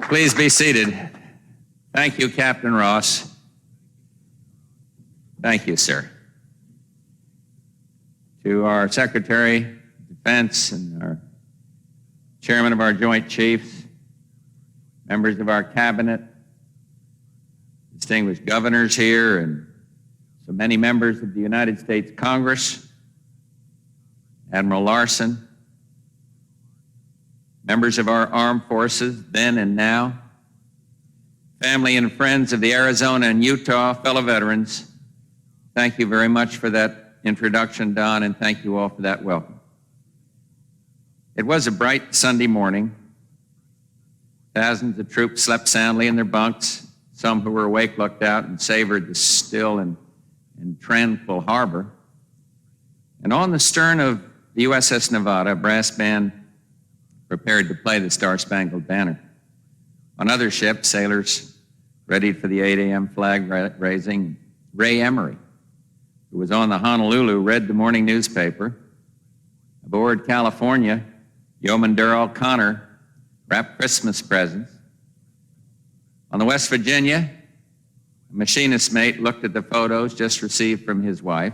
Please be seated. Thank you, Captain Ross. Thank you, sir. To our Secretary of Defense and our Chairman of our Joint Chiefs, members of our Cabinet, distinguished governors here, and so many members of the United States Congress, Admiral Larson, members of our armed forces then and now, family and friends of the Arizona and Utah, fellow veterans, thank you very much for that introduction, Don, and thank you all for that welcome. It was a bright Sunday morning. Thousands of troops slept soundly in their bunks. Some who were awake looked out and savored the still and tranquil harbor. And on the stern of the USS Nevada, a brass band prepared to play the Star-Spangled Banner. On other ships, sailors ready for the 8 a.m. flag raising. Ray Emery, who was on the Honolulu, read the morning newspaper. Aboard California, Yeoman Darrell Connor wrapped Christmas presents. On the West Virginia, a machinist's mate looked at the photos just received from his wife,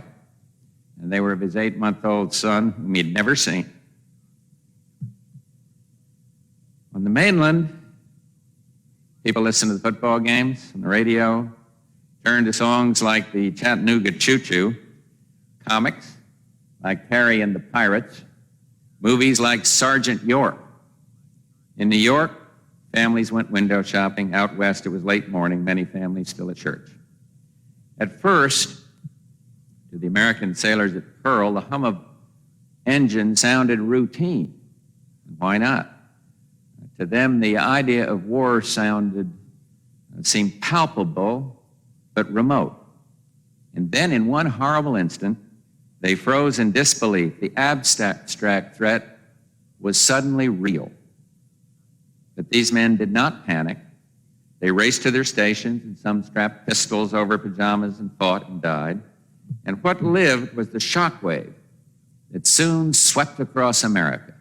and they were of his 8-month-old son, whom he'd never seen. On the mainland, people listened to the football games on the radio, turned to songs like the Chattanooga Choo-Choo, comics like Harry and the Pirates, movies like Sergeant York. In New York, families went window shopping. Out west, it was late morning, many families still at church. At first, to the American sailors at Pearl, the hum of engine sounded routine. And why not? To them, the idea of war seemed palpable, but remote. And then in one horrible instant, they froze in disbelief. The abstract threat was suddenly real. But these men did not panic. They raced to their stations, and some strapped pistols over pajamas and fought and died. And what lived was the shockwave that soon swept across America,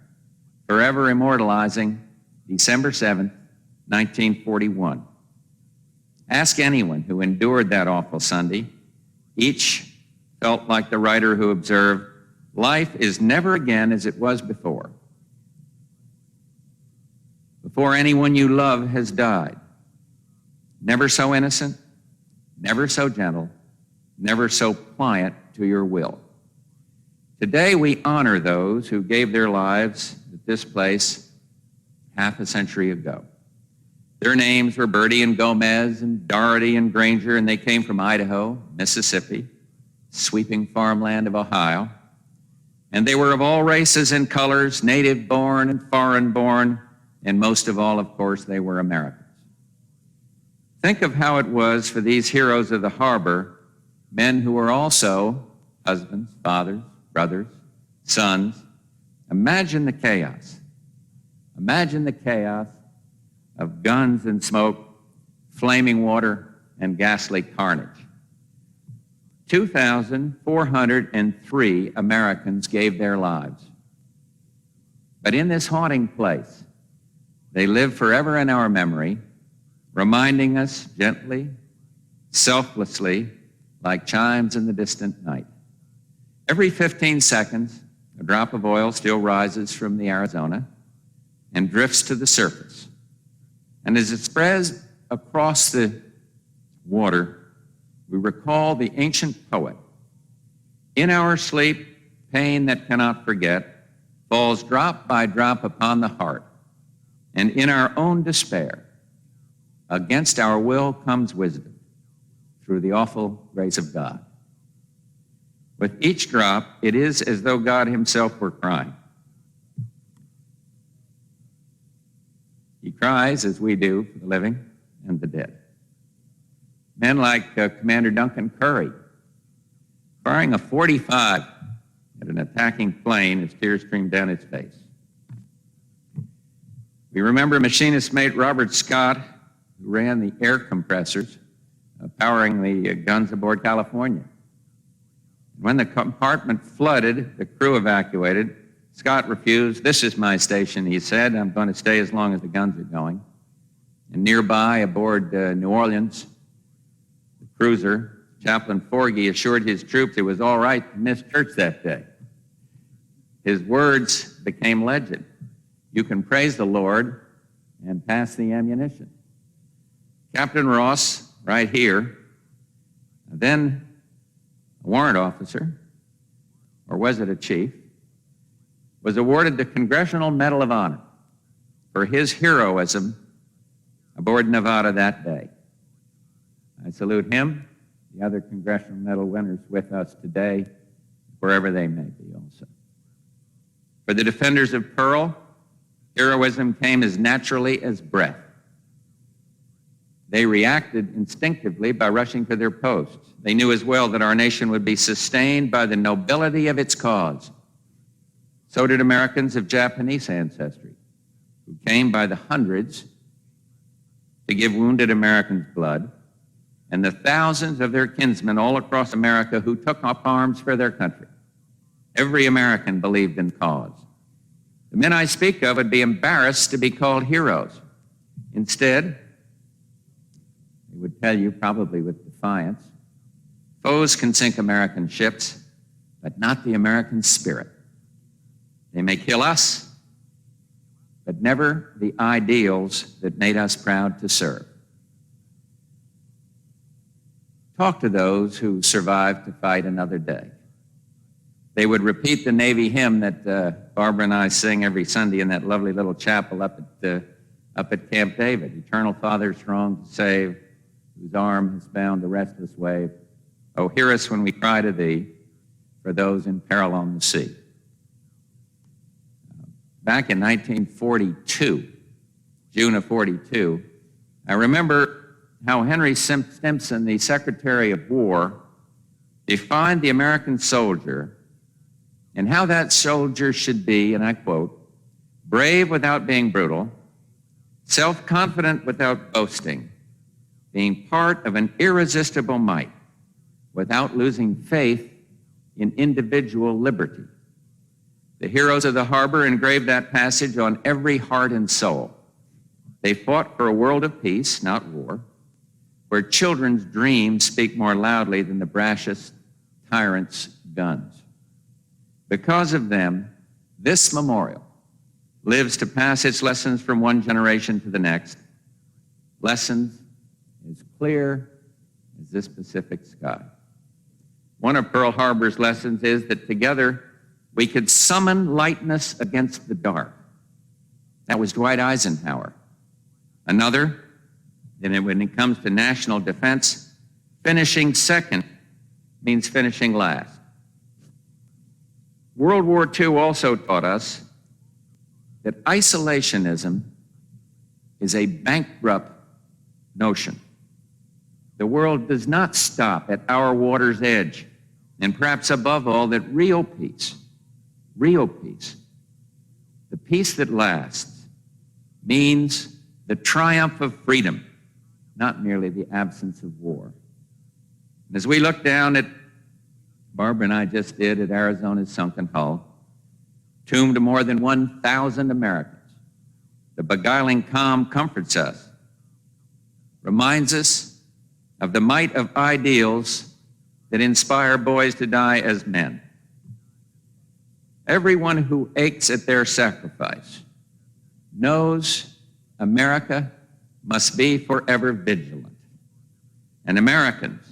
forever immortalizing December 7th, 1941. Ask anyone who endured that awful Sunday. Each felt like the writer who observed, life is never again as it was before. Before anyone you love has died. Never so innocent, never so gentle, never so pliant to your will. Today we honor those who gave their lives at this place half a century ago. Their names were Birdie and Gomez and Doherty and Granger, and they came from Idaho, Mississippi, sweeping farmland of Ohio. And they were of all races and colors, native-born and foreign-born, and most of all, of course, they were Americans. Think of how it was for these heroes of the harbor, men who were also husbands, fathers, brothers, sons. Imagine the chaos. Imagine the chaos of guns and smoke, flaming water, and ghastly carnage. 2,403 Americans gave their lives. But in this haunting place, they live forever in our memory, reminding us gently, selflessly, like chimes in the distant night. Every 15 seconds, a drop of oil still rises from the Arizona and drifts to the surface. And as it spreads across the water, we recall the ancient poet. In our sleep, pain that cannot forget falls drop by drop upon the heart. And in our own despair, against our will comes wisdom through the awful grace of God. With each drop, it is as though God himself were crying. He cries, as we do, for the living and the dead. Men like Commander Duncan Curry, firing a .45 at an attacking plane as tears streamed down his face. We remember machinist mate Robert Scott, who ran the air compressors, powering the guns aboard California. When the compartment flooded, the crew evacuated. Scott refused. "This is my station," he said. "I'm going to stay as long as the guns are going." And nearby, aboard New Orleans, the cruiser, Chaplain Forgy assured his troops it was all right to miss church that day. His words became legend. You can praise the Lord and pass the ammunition. Captain Ross, right here, then a warrant officer, or was it a chief, was awarded the Congressional Medal of Honor for his heroism aboard Nevada that day. I salute him, the other Congressional Medal winners with us today, wherever they may be also. For the defenders of Pearl, heroism came as naturally as breath. They reacted instinctively by rushing to their posts. They knew as well that our nation would be sustained by the nobility of its cause. So did Americans of Japanese ancestry, who came by the hundreds to give wounded Americans blood, and the thousands of their kinsmen all across America who took up arms for their country. Every American believed in cause. The men I speak of would be embarrassed to be called heroes. Instead, they would tell you, probably with defiance, foes can sink American ships, but not the American spirit. They may kill us, but never the ideals that made us proud to serve. Talk to those who survived to fight another day. They would repeat the Navy hymn that Barbara and I sing every Sunday in that lovely little chapel up at Camp David. Eternal Father, strong to save, whose arm has bound the restless wave. Oh, hear us when we cry to thee for those in peril on the sea. Back in 1942, June of 42, I remember how Henry Stimson, the Secretary of War, defined the American soldier and how that soldier should be, and I quote, brave without being brutal, self-confident without boasting, being part of an irresistible might without losing faith in individual liberty. The heroes of the harbor engraved that passage on every heart and soul. They fought for a world of peace, not war, where children's dreams speak more loudly than the brashest tyrant's guns. Because of them, this memorial lives to pass its lessons from one generation to the next, lessons as clear as this Pacific sky. One of Pearl Harbor's lessons is that together we could summon lightness against the dark. That was Dwight Eisenhower. Another, that when it comes to national defense, finishing second means finishing last. World War II also taught us that isolationism is a bankrupt notion. The world does not stop at our water's edge, and perhaps above all, that real peace, the peace that lasts, means the triumph of freedom, not merely the absence of war. And as we look down at, Barbara and I just did, at Arizona's sunken hull, tomb to more than 1,000 Americans, the beguiling calm comforts us, reminds us of the might of ideals that inspire boys to die as men. Everyone who aches at their sacrifice knows America must be forever vigilant. And Americans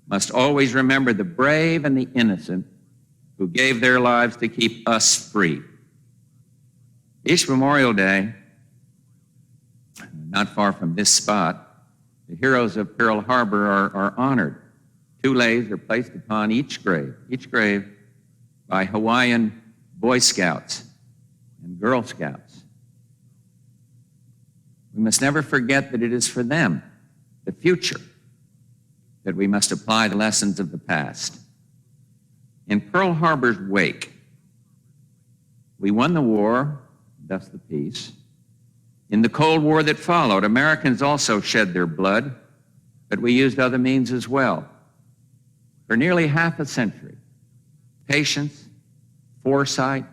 must always remember the brave and the innocent who gave their lives to keep us free. Each Memorial Day, not far from this spot, the heroes of Pearl Harbor are honored. 2 leis are placed upon each grave by Hawaiian Boy Scouts and Girl Scouts. We must never forget that it is for them, the future, that we must apply the lessons of the past. In Pearl Harbor's wake, we won the war, thus the peace. In the Cold War that followed, Americans also shed their blood, but we used other means as well. For nearly half a century, patience, foresight,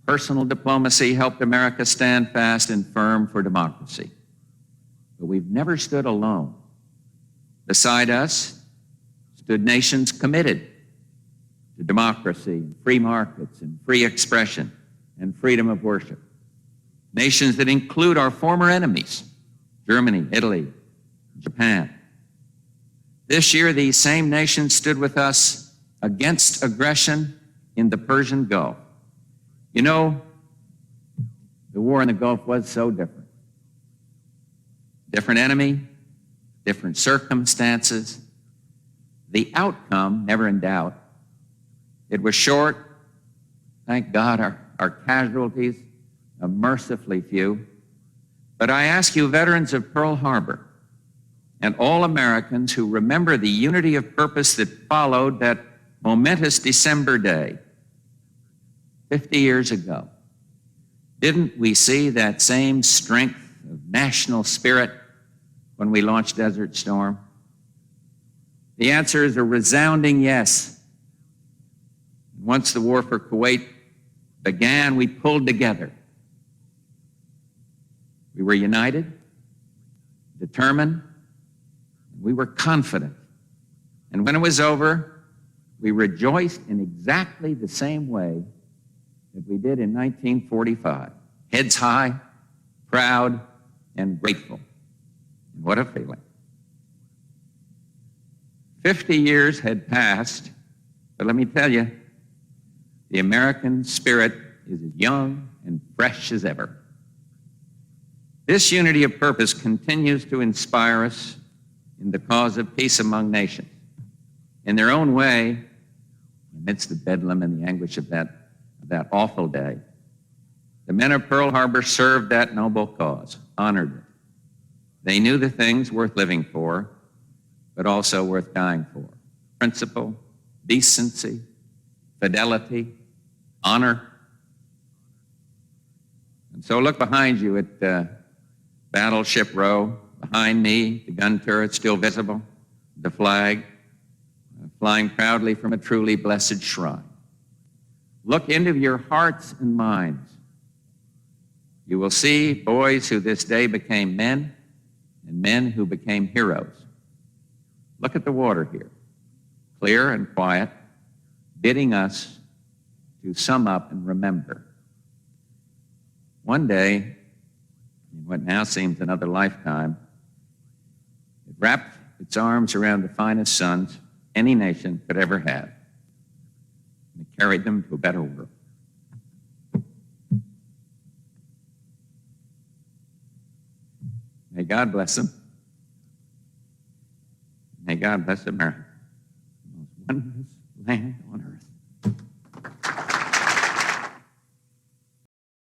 personal diplomacy helped America stand fast and firm for democracy. but we've never stood alone. Beside us stood nations committed to democracy, free markets, and free expression, and freedom of worship. Nations that include our former enemies, Germany, Italy, Japan. This year, these same nations stood with us against aggression in the Persian Gulf. You know, the war in the Gulf was so different. Different enemy, different circumstances. The outcome, never in doubt. It was short. Thank God our casualties are mercifully few. But I ask you, veterans of Pearl Harbor, and all Americans who remember the unity of purpose that followed that momentous December day, 50 years ago, didn't we see that same strength of national spirit when we launched Desert Storm? The answer is a resounding yes. Once the war for Kuwait began, we pulled together. We were united, determined, and we were confident. And when it was over, we rejoiced in exactly the same way that we did in 1945. Heads high, proud, and grateful. And what a feeling. 50 years had passed, but let me tell you, the American spirit is as young and fresh as ever. This unity of purpose continues to inspire us in the cause of peace among nations. In their own way, amidst the bedlam and the anguish of that awful day, the men of Pearl Harbor served that noble cause, honored it. They knew the things worth living for, but also worth dying for. Principle, decency, fidelity, honor. And so look behind you at Battleship Row. Behind me, the gun turret still visible, the flag flying proudly from a truly blessed shrine. Look into your hearts and minds. You will see boys who this day became men and men who became heroes. Look at the water here, clear and quiet, bidding us to sum up and remember. One day, in what now seems another lifetime, it wrapped its arms around the finest sons any nation could ever have. And it carried them to a better world. May God bless them. May God bless America, the most wondrous land on earth.